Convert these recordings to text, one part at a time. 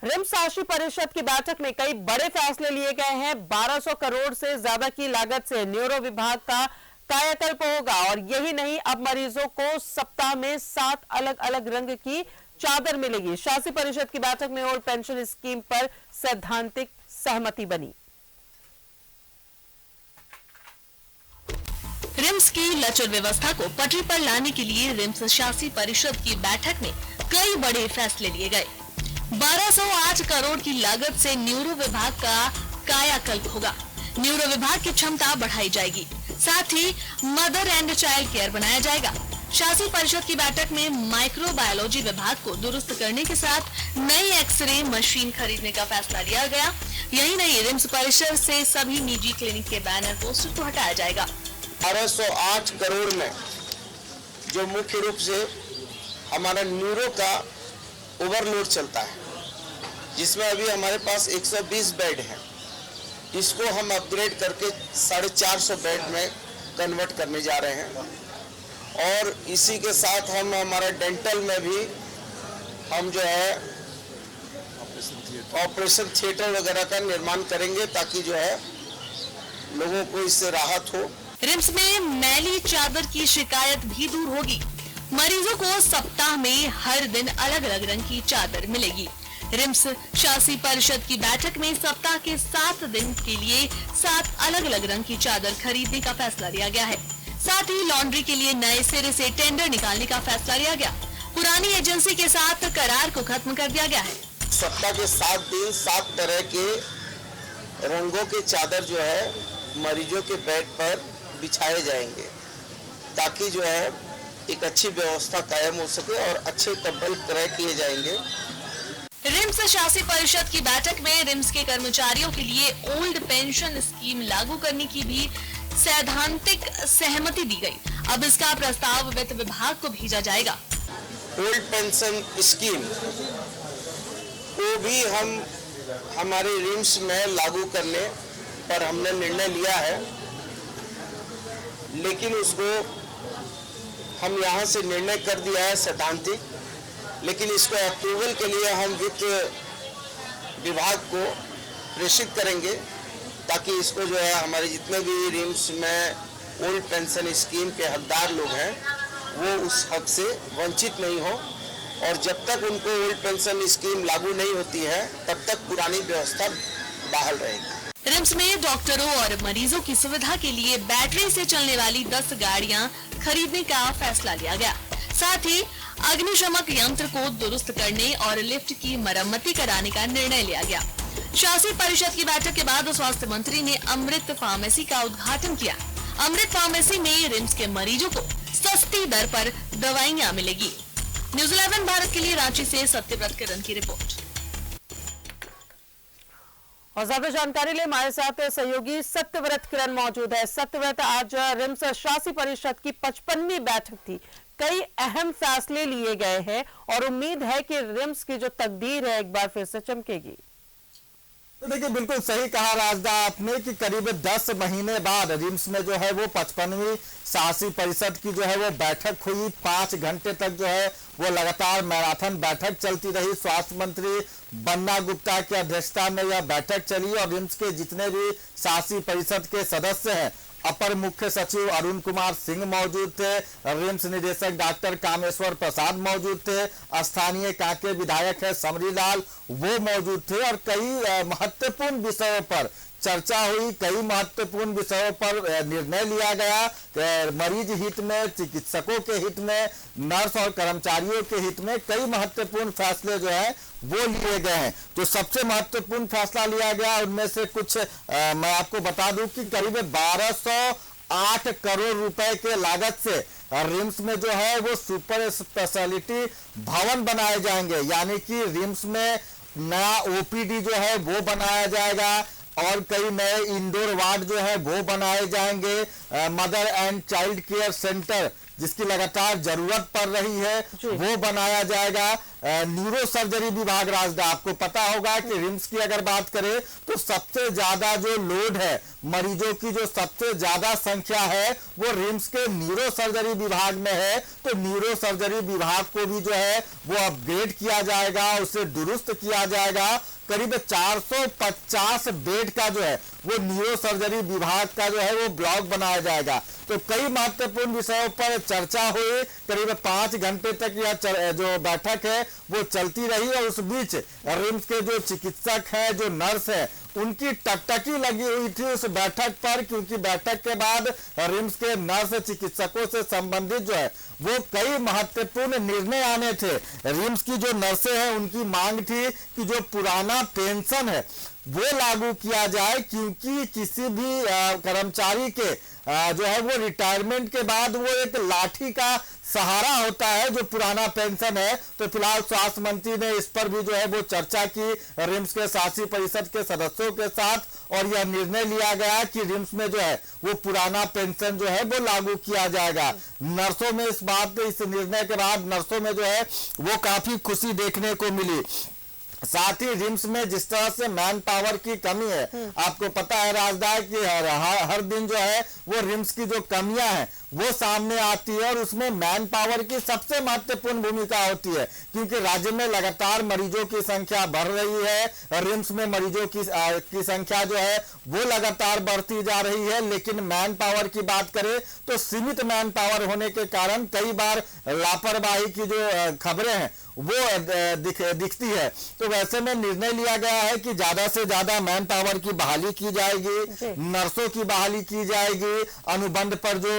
RIMS शासी परिषद की बैठक में कई बड़े फैसले लिए गए हैं। 1200 करोड़ से ज्यादा की लागत से न्यूरो विभाग का कायाकल्प होगा और यही नहीं, अब मरीजों को सप्ताह में 7 अलग अलग रंग की चादर मिलेगी। शासी परिषद की बैठक में ओल्ड पेंशन स्कीम पर सैद्धांतिक सहमति बनी। रिम्स की लचर व्यवस्था को पटरी पर लाने के लिए रिम्स शासी परिषद की बैठक में कई बड़े फैसले लिए गए। 1208 करोड़ की लागत से न्यूरो विभाग का कायाकल्प होगा। न्यूरो विभाग की क्षमता बढ़ाई जाएगी, साथ ही मदर एंड चाइल्ड केयर बनाया जाएगा। शासी परिषद की बैठक में माइक्रोबायोलॉजी विभाग को दुरुस्त करने के साथ नई एक्सरे मशीन खरीदने का फैसला लिया गया। यही नहीं, रिम्स परिसर से सभी निजी क्लिनिक के बैनर पोस्टर को हटाया जाएगा। 1208 करोड़ में जो मुख्य रूप से हमारा न्यूरो का ओवरलोड चलता है, जिसमें अभी हमारे पास 120 बेड है, इसको हम अपग्रेड करके 450 बेड में कन्वर्ट करने जा रहे हैं। और इसी के साथ हम हमारा डेंटल में भी हम जो है ऑपरेशन थिएटर वगैरह का निर्माण करेंगे, ताकि जो है लोगों को इससे राहत हो। रिम्स में मैली चादर की शिकायत भी दूर होगी। मरीजों को सप्ताह में हर दिन अलग अलग रंग की चादर मिलेगी। रिम्स शासी परिषद की बैठक में सप्ताह के 7 दिन के लिए 7 अलग अलग रंग की चादर खरीदने का फैसला लिया गया है। साथ ही लॉन्ड्री के लिए नए सिरे से टेंडर निकालने का फैसला लिया गया। पुरानी एजेंसी के साथ करार को खत्म कर दिया गया है। सप्ताह के 7 दिन 7 तरह के रंगों के चादर जो है मरीजों के बेड पर बिछाए जाएंगे, ताकि जो है एक अच्छी व्यवस्था कायम हो सके और अच्छे कंबल क्रय किए जाएंगे। रिम्स शासी परिषद की बैठक में रिम्स के कर्मचारियों के लिए ओल्ड पेंशन स्कीम लागू करने की भी सैद्धांतिक सहमति दी गई। अब इसका प्रस्ताव वित्त विभाग को भेजा जाएगा। ओल्ड पेंशन स्कीम को भी हम हमारे रिम्स में लागू करने पर हमने निर्णय लिया है, लेकिन उसको हम यहाँ से निर्णय कर दिया है सैद्धांतिक, लेकिन इसको अप्रूवल के लिए हम वित्त विभाग को प्रेषित करेंगे, ताकि इसको जो है हमारे जितने भी रिम्स में ओल्ड पेंशन स्कीम के हकदार लोग हैं वो उस हक से वंचित नहीं हो। और जब तक उनको ओल्ड पेंशन स्कीम लागू नहीं होती है, तब तक पुरानी व्यवस्था बहाल रहेगी। रिम्स में डॉक्टरों और मरीजों की सुविधा के लिए बैटरी से चलने वाली 10 गाड़ियां खरीदने का फैसला लिया गया। साथ ही अग्निशमक यंत्र को दुरुस्त करने और लिफ्ट की मरम्मती कराने का निर्णय लिया गया। शासी परिषद की बैठक के बाद स्वास्थ्य मंत्री ने अमृत फार्मेसी का उद्घाटन किया। अमृत फार्मेसी में रिम्स के मरीजों को सस्ती दर पर दवाइयां मिलेगी। न्यूज़ 11 भारत के लिए रांची से सत्यव्रत किरण की रिपोर्ट। और ज्यादा जानकारी लिए हमारे साथ सहयोगी सत्यव्रत किरण मौजूद है। सत्यव्रत, आज रिम्स शासी परिषद की 55वीं बैठक थी। कई अहम फैसले लिए गए हैं और उम्मीद है कि रिम्स की जो तकदीर है एक बार फिर से चमकेगी। तो देखिए, बिल्कुल सही कहा राजदा आपने कि करीब 10 महीने बाद रिम्स में जो है वो 55वीं शासी परिषद की जो है वो बैठक हुई। 5 घंटे तक जो है वो लगातार मैराथन बैठक चलती रही। स्वास्थ्य मंत्री बन्ना गुप्ता की अध्यक्षता में यह बैठक चली और रिम्स के जितने भी शासी परिषद के सदस्य हैं, अपर मुख्य सचिव अरुण कुमार सिंह मौजूद थे, रिम्स निदेशक डॉक्टर कामेश्वर प्रसाद मौजूद थे, स्थानीय कांके विधायक है समरी लाल वो मौजूद थे और कई महत्वपूर्ण विषयों पर चर्चा हुई। कई महत्वपूर्ण विषयों पर निर्णय लिया गया। मरीज हित में, चिकित्सकों के हित में, नर्स और कर्मचारियों के हित में कई महत्वपूर्ण फैसले जो है वो लिए गए हैं। तो सबसे महत्वपूर्ण फैसला लिया गया उनमें से कुछ मैं आपको बता दूं कि करीब 1208 करोड़ रुपए के लागत से रिम्स में जो है वो सुपर स्पेशलिटी भवन बनाए जाएंगे, यानी कि रिम्स में नया ओपीडी जो है वो बनाया जाएगा और कई नए इंडोर वार्ड जो है वो बनाए जाएंगे। Mother and child care centre जिसकी लगातार जरूरत पड़ रही है वो बनाया जाएगा। न्यूरो सर्जरी विभाग राजदा, आपको पता होगा कि रिम्स की अगर बात करें तो सबसे ज्यादा जो लोड है, मरीजों की जो सबसे ज्यादा संख्या है वो रिम्स के न्यूरो सर्जरी विभाग में है। तो न्यूरो सर्जरी विभाग को भी जो है वो अपग्रेड किया जाएगा, उसे दुरुस्त किया जाएगा। करीब 450 बेड का जो है वो न्यूरो सर्जरी विभाग का जो है वो ब्लॉक बनाया जाएगा। तो कई महत्वपूर्ण विषयों पर चर्चा हुई, करीब 5 घंटे तक यह जो बैठक है वो चलती रही और उस बीच रिम्स के जो चिकित्सक हैं, जो नर्स है, उनकी टकटकी लगी हुई थी उस बैठक पर, क्योंकि बैठक के बाद रिम्स के नर्स चिकित्सकों से संबंधित जो है वो कई महत्वपूर्ण निर्णय आने थे। रिम्स की जो नर्सें हैं उनकी मांग थी कि जो पुराना पेंशन है वो लागू किया जाए, क्योंकि किसी भी कर्मचारी के जो है वो रिटायरमेंट के बाद वो एक लाठी का सहारा होता है जो पुराना पेंशन है। तो फिलहाल स्वास्थ्य मंत्री ने इस पर भी जो है वो चर्चा की रिम्स के शासी परिषद के सदस्यों के साथ और यह निर्णय लिया गया कि रिम्स में जो है वो पुराना पेंशन जो है वो लागू किया जाएगा। नर्सों में इस निर्णय के बाद नर्सों में जो है वो काफी खुशी देखने को मिली। साथ ही रिम्स में जिस तरह से मैन पावर की कमी है, आपको पता है राजदार की हर दिन जो है वो रिम्स की जो कमियां हैं वो सामने आती है और उसमें मैन पावर की सबसे महत्वपूर्ण भूमिका होती है, क्योंकि राज्य में लगातार मरीजों की संख्या बढ़ रही है। रिम्स में मरीजों की संख्या जो है वो लगातार बढ़ती जा रही है, लेकिन मैन पावर की बात करें तो सीमित मैन पावर होने के कारण कई बार लापरवाही की जो खबरें हैं वो दिखती है। तो वैसे में निर्णय लिया गया है कि ज्यादा से ज्यादा मैन पावर की बहाली की जाएगी, नर्सों की बहाली की जाएगी, अनुबंध पर जो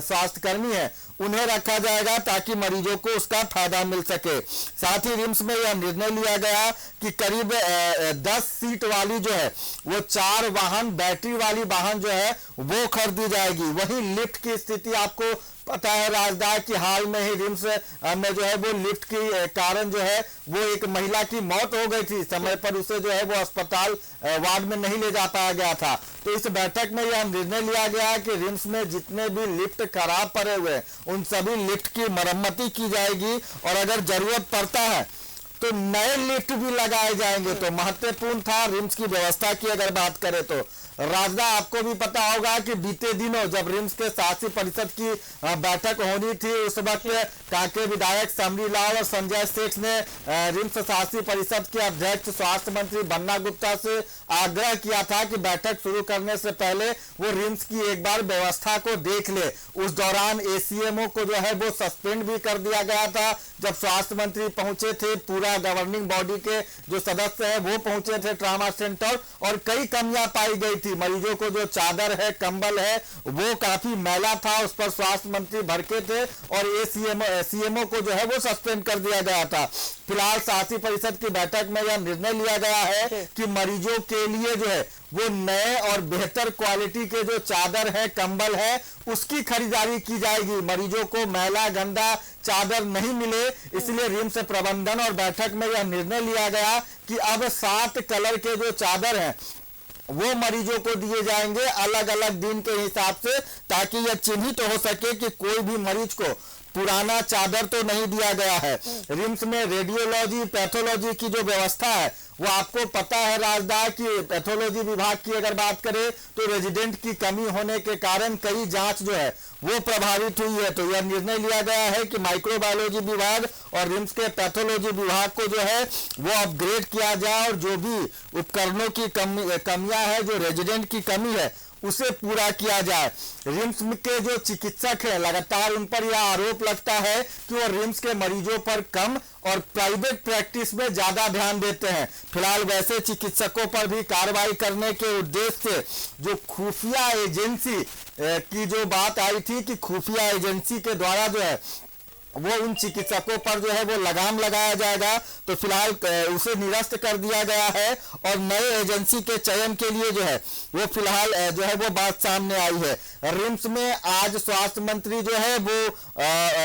स्वास्थ्य कर्मी है उन्हें रखा जाएगा ताकि मरीजों को उसका फायदा मिल सके। साथ ही रिम्स में यह निर्णय लिया गया कि करीब 10 सीट वाली जो है वो 4 वाहन, बैटरी वाली वाहन जो है वो खरीदी जाएगी। वहीं लिफ्ट की स्थिति आपको पता है राजदार की हाल में ही रिम्स में जो है वो लिफ्ट के कारण जो है वो एक महिला की मौत हो गई थी, समय पर उसे जो है वो अस्पताल वार्ड में नहीं ले जा पाया गया था। तो इस बैठक में यह निर्णय लिया गया कि रिम्स में जितने भी लिफ्ट खराब पड़े हुए उन सभी लिफ्ट की मरम्मती की जाएगी और अगर जरूरत पड़ता है तो नए लिफ्ट भी लगाए जाएंगे। तो महत्वपूर्ण था रिम्स की व्यवस्था की अगर बात करें तो राजदा, आपको भी पता होगा कि बीते दिनों जब रिम्स के शासी परिषद की बैठक होनी थी उस वक्त कांके विधायक समरी लाल और संजय सेठ ने रिम्स शासी परिषद के अध्यक्ष स्वास्थ्य मंत्री बन्ना गुप्ता से आग्रह किया था कि बैठक शुरू करने से पहले वो रिम्स की एक बार व्यवस्था को देख ले। उस दौरान एसीएमओ को जो है वो सस्पेंड भी कर दिया गया था। जब स्वास्थ्य मंत्री पहुंचे थे, पूरा गवर्निंग बॉडी के जो सदस्य है वो पहुंचे थे ट्रामा सेंटर और कई कमियां पाई गई। मरीजों को जो चादर है, कंबल है वो काफी मैला था, उस पर स्वास्थ्य मंत्री भड़के थे और सीएमओ को जो है वो सस्पेंड कर दिया गया था। फिलहाल शासी परिषद की बैठक में यह निर्णय लिया गया है कि मरीजों के लिए जो है वो नए और बेहतर क्वालिटी के जो चादर है, कंबल है उसकी खरीदारी की जाएगी। मरीजों को मैला गंदा चादर नहीं मिले, इसलिए रिम्स प्रबंधन और बैठक में यह निर्णय लिया गया कि अब 7 कलर के जो चादर हैं वो मरीजों को दिए जाएंगे अलग अलग दिन के हिसाब से, ताकि यह चिन्हित हो सके कि कोई भी मरीज को पुराना चादर तो नहीं दिया गया है। रिम्स में रेडियोलॉजी, पैथोलॉजी की जो व्यवस्था है वो आपको पता है राजदार की पैथोलॉजी विभाग की अगर बात करें तो रेजिडेंट की कमी होने के कारण कई जांच जो है वो प्रभावित हुई है। तो यह निर्णय लिया गया है कि माइक्रोबायोलॉजी विभाग और रिम्स के पैथोलॉजी विभाग को जो है वो अपग्रेड किया जाए और जो भी उपकरणों की कमियां है, जो रेजिडेंट की कमी है उसे पूरा किया जाए। रिम्स के जो चिकित्सक है लगातार उन पर यह आरोप लगता है कि वो रिम्स के मरीजों पर कम और प्राइवेट प्रैक्टिस में ज्यादा ध्यान देते हैं। फिलहाल वैसे चिकित्सकों पर भी कार्रवाई करने के उद्देश्य से जो खुफिया एजेंसी की जो बात आई थी कि खुफिया एजेंसी के द्वारा जो है वो उन चिकित्सकों पर जो है वो लगाम लगाया जाएगा, तो फिलहाल उसे निरस्त कर दिया गया है और नए एजेंसी के चयन के लिए जो है वो फिलहाल जो है वो बात सामने आई है। रिम्स में आज स्वास्थ्य मंत्री जो है वो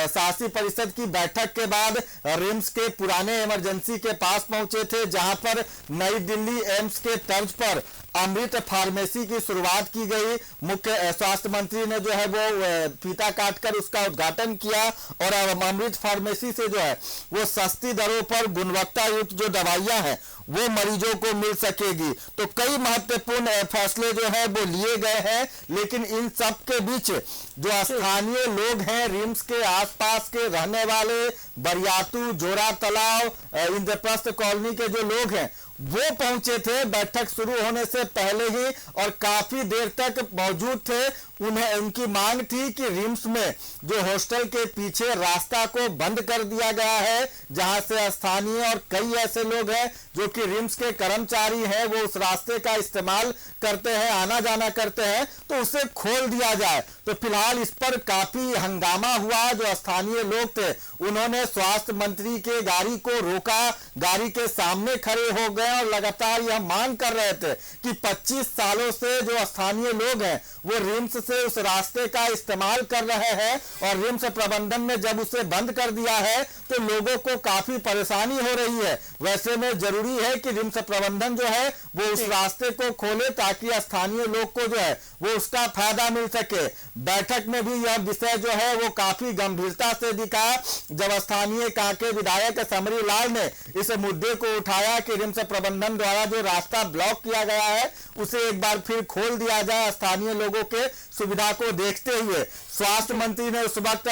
शासी परिषद की बैठक के बाद रिम्स के पुराने इमरजेंसी के पास पहुंचे थे, जहां पर नई दिल्ली एम्स के तर्ज पर अमृत फार्मेसी की शुरुआत की गई। मुख्य स्वास्थ्य मंत्री ने जो है वो फीता काटकर उसका उद्घाटन किया और अब अमृत फार्मेसी से जो है वो सस्ती दरों पर गुणवत्ता युक्त जो दवाइयां हैं वो मरीजों को मिल सकेगी। तो कई महत्वपूर्ण फैसले जो है वो लिए गए हैं, लेकिन इन सब के बीच जो स्थानीय लोग हैं, रिम्स के आसपास के रहने वाले, बरियातू, जोरा तालाब, इंद्रप्रस्थ कॉलोनी के जो लोग हैं वो पहुंचे थे बैठक शुरू होने से पहले ही और काफी देर तक मौजूद थे। उनकी मांग थी कि रिम्स में जो हॉस्टल के पीछे रास्ता को बंद कर दिया गया है, जहां से स्थानीय और कई ऐसे लोग हैं जो कि रिम्स के कर्मचारी हैं, वो उस रास्ते का इस्तेमाल करते हैं, आना जाना करते हैं, तो उसे खोल दिया जाए। तो फिलहाल इस पर काफी हंगामा हुआ। जो स्थानीय लोग थे उन्होंने स्वास्थ्य मंत्री के गाड़ी को रोका, गाड़ी के सामने खड़े हो गए और लगातार यह मांग कर रहे थे कि 25 सालों से जो स्थानीय लोग हैं वो रिम्स से उस रास्ते का इस्तेमाल कर रहे हैं और रिम्स प्रबंधन ने जब उसे बंद कर दिया है तो लोगों को काफी परेशानी हो रही है। वैसे में जरूरी है कि रिम्स प्रबंधन जो है वो उस रास्ते को खोले ताकि स्थानीय लोग को जो है वो उसका फायदा मिल सके। बैठक में भी यह विषय जो है वो काफी गंभीरता से दिखा जब स्थानीय कांके विधायक समरी लाल ने इस मुद्दे को उठाया कि रिम्स प्रबंधन द्वारा जो रास्ता ब्लॉक किया गया है उसे एक बार फिर खोल दिया जाए स्थानीय लोगों के सुविधा को देखते हुए। स्वास्थ्य मंत्री ने उस वक्त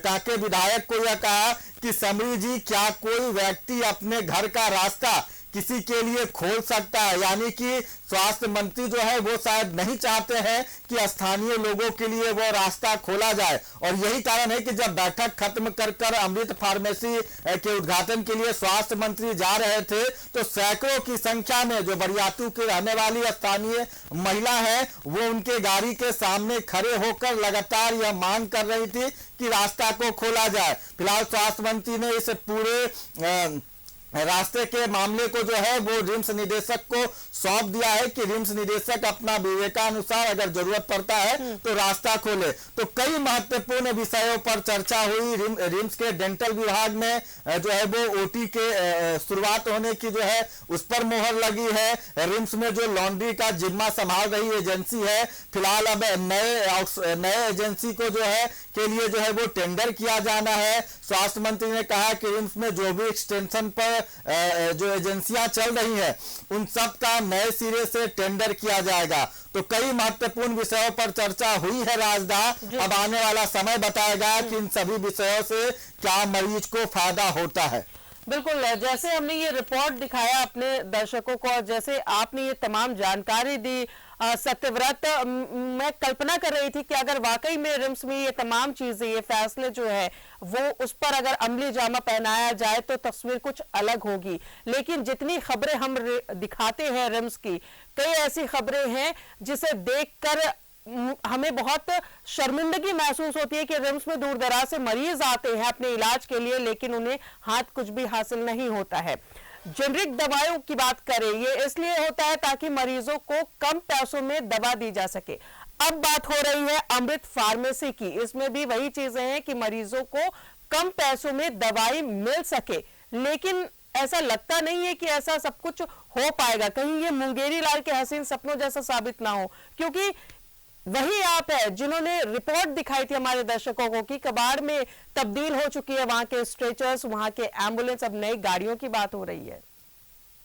कांके विधायक को यह कहा कि समरी जी, क्या कोई व्यक्ति अपने घर का रास्ता किसी के लिए खोल सकता है? यानी कि स्वास्थ्य मंत्री जो है वो शायद नहीं चाहते हैं कि स्थानीय लोगों के लिए वो रास्ता खोला जाए और यही कारण है कि जब बैठक खत्म कर अमृत फार्मेसी के उद्घाटन के लिए स्वास्थ्य मंत्री जा रहे थे तो सैकड़ों की संख्या में जो बरियातू की रहने वाली स्थानीय महिला है वो उनके गाड़ी के सामने खड़े होकर लगातार यह मांग कर रही थी कि रास्ता को खोला जाए। फिलहाल स्वास्थ्य मंत्री ने इस पूरे रास्ते के मामले को जो है वो रिम्स निदेशक को सौंप दिया है कि रिम्स निदेशक अपना विवेकानुसार अगर जरूरत पड़ता है तो रास्ता खोले। तो कई महत्वपूर्ण विषयों पर चर्चा हुई। रिम्स के डेंटल विभाग में जो है वो ओटी के शुरुआत होने की जो है उस पर मोहर लगी है। रिम्स में जो लॉन्ड्री का जिम्मा संभाल रही एजेंसी है, फिलहाल अब नए एजेंसी को जो है के लिए जो है वो टेंडर किया जाना है। स्वास्थ्य मंत्री ने कहा कि रिम्स में जो भी एक्सटेंशन पर जो एजेंसियां चल रही हैं उन सब का नए सिरे से टेंडर किया जाएगा। तो कई महत्वपूर्ण विषयों पर चर्चा हुई है राजदा। अब आने वाला समय बताएगा कि इन सभी विषयों से क्या मरीज को फायदा होता है। बिल्कुल, जैसे हमने ये रिपोर्ट दिखाया अपने दर्शकों को और जैसे आपने ये तमाम जानकारी दी सत्यव्रत, मैं कल्पना कर रही थी कि अगर वाकई में रिम्स में ये तमाम चीजें, ये फैसले जो है वो उस पर अगर अमली जामा पहनाया जाए तो तस्वीर कुछ अलग होगी। लेकिन जितनी खबरें हम दिखाते हैं रिम्स की, कई ऐसी खबरें हैं जिसे देखकर हमें बहुत शर्मिंदगी महसूस होती है कि रिम्स में दूर दराज से मरीज आते हैं अपने इलाज के लिए, लेकिन उन्हें हाथ कुछ भी हासिल नहीं होता है। जेनरिक दवाओं की बात करें, ये इसलिए होता है ताकि मरीजों को कम पैसों में दवा दी जा सके। अब बात हो रही है अमृत फार्मेसी की, इसमें भी वही चीजें हैं कि मरीजों को कम पैसों में दवाई मिल सके, लेकिन ऐसा लगता नहीं है कि ऐसा सब कुछ हो पाएगा। कहीं ये मुंगेरी लाल के हसीन सपनों जैसा साबित ना हो, क्योंकि वही आप है जिन्होंने रिपोर्ट दिखाई थी हमारे दर्शकों को कि कबाड़ में तब्दील हो चुकी है वहां के स्ट्रेचर्स, वहां के एम्बुलेंस, अब नई गाड़ियों की बात हो रही है।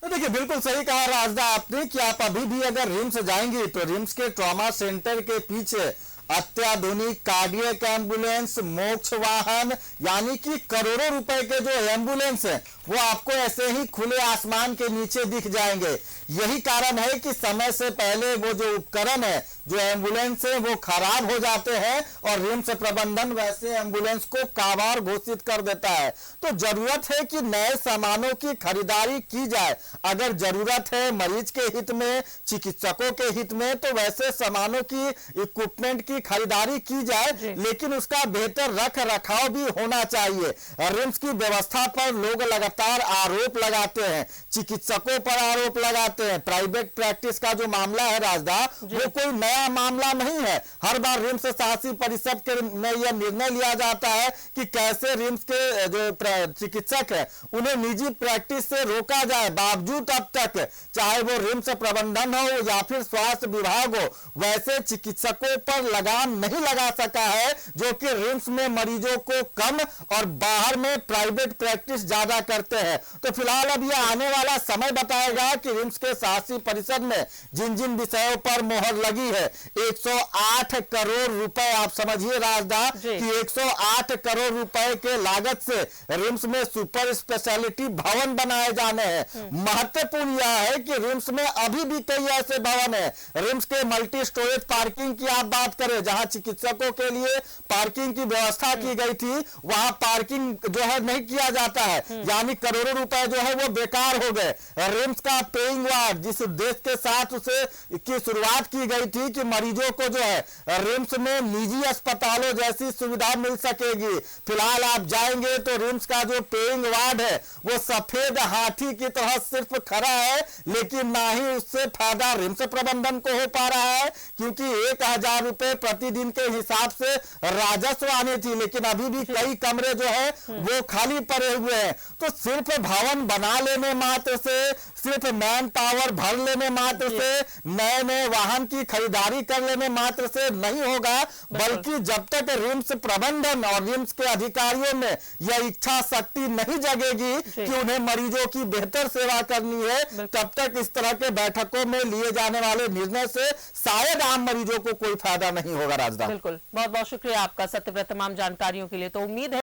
तो देखिए, बिल्कुल सही कहा राजदा आपने कि आप अभी भी अगर रिम्स जाएंगी तो रिम्स के ट्रॉमा सेंटर के पीछे अत्याधुनिक कार्डियक एम्बुलेंस, मोक्ष वाहन, यानी कि करोड़ों रुपए के जो एम्बुलेंस है वो आपको ऐसे ही खुले आसमान के नीचे दिख जाएंगे। यही कारण है कि समय से पहले वो जो उपकरण है, जो एम्बुलेंस है, वो खराब हो जाते हैं और रिम्स प्रबंधन वैसे एम्बुलेंस को काबार घोषित कर देता है। तो जरूरत है कि नए सामानों की खरीदारी की जाए। अगर जरूरत है मरीज के हित में, चिकित्सकों के हित में, तो वैसे सामानों की, इक्विपमेंट की खरीदारी की जाए, लेकिन उसका बेहतर रख रखाव भी होना चाहिए। रिम्स की व्यवस्था पर लोग लगातार लगातार आरोप लगाते हैं, चिकित्सकों पर आरोप लगाते हैं। प्राइवेट प्रैक्टिस का जो मामला है राजदा, वो कोई नया मामला नहीं है। हर बार रिम्स शासी परिषद के में यह निर्णय लिया जाता है कि कैसे रिम्स के जो चिकित्सक है उन्हें निजी प्रैक्टिस से रोका जाए। बावजूद अब तक चाहे वो रिम्स प्रबंधन हो या फिर स्वास्थ्य विभाग हो, वैसे चिकित्सकों पर लगाम नहीं लगा सका है जो कि रिम्स में मरीजों को कम और बाहर में प्राइवेट प्रैक्टिस ज्यादा करते हैं। तो फिलहाल अब यह आने वाला समय बताएगा कि रिम्स के शासी परिषद में जिन जिन विषयों पर मोहर लगी है, 108 करोड़ रुपए, आप समझिए राजदा कि 108 करोड़ रुपए के लागत से रिम्स में सुपर स्पेशलिटी भवन बनाए जाने हैं। महत्वपूर्ण यह है कि रिम्स में अभी भी कई ऐसे भवन है। रिम्स के मल्टी स्टोरेज पार्किंग की आप बात करें, जहां चिकित्सकों के लिए पार्किंग की व्यवस्था की गई थी, वहां पार्किंग जो है नहीं किया जाता है, यानी करोड़ों रुपए जो है वो बेकार हो गए। रिम्स का पेइंग वार्ड, जिस उद्देश्य के साथ उसे की शुरुआत की गई थी कि मरीजों को जो है रिम्स में निजी अस्पतालों जैसी सुविधा मिल सकेगी, फिलहाल आप जाएंगे तो रिम्स का जो पेइंग वार्ड है वो सफेद हाथी की तरह सिर्फ खड़ा है, लेकिन ना ही उससे फायदा रिम्स प्रबंधन को हो पा रहा है, क्योंकि 1000 रुपए प्रतिदिन के हिसाब से राजस्व आने थी, लेकिन अभी भी कई कमरे जो है वो खाली पड़े हुए हैं। तो सिर्फ भवन बना लेने मात्र से, सिर्फ मैन पावर भर लेने मात्र से, नए नए वाहन की खरीदारी कर लेने मात्र से नहीं होगा, बल्कि जब तक रिम्स प्रबंधन और रिम्स के अधिकारियों में यह इच्छा शक्ति नहीं जगेगी कि उन्हें मरीजों की बेहतर सेवा करनी है, तब तक इस तरह के बैठकों में लिए जाने वाले निर्णय से शायद आम मरीजों को कोई फायदा नहीं होगा। राजदा, बिल्कुल, बहुत बहुत शुक्रिया आपका सत्यव्रत तमाम जानकारियों के लिए। तो उम्मीद है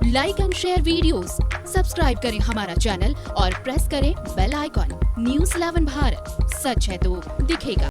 like and share videos, subscribe करें हमारा चैनल और प्रेस करें बेल आइकॉन। न्यूज़ 11 भारत, सच है तो दिखेगा।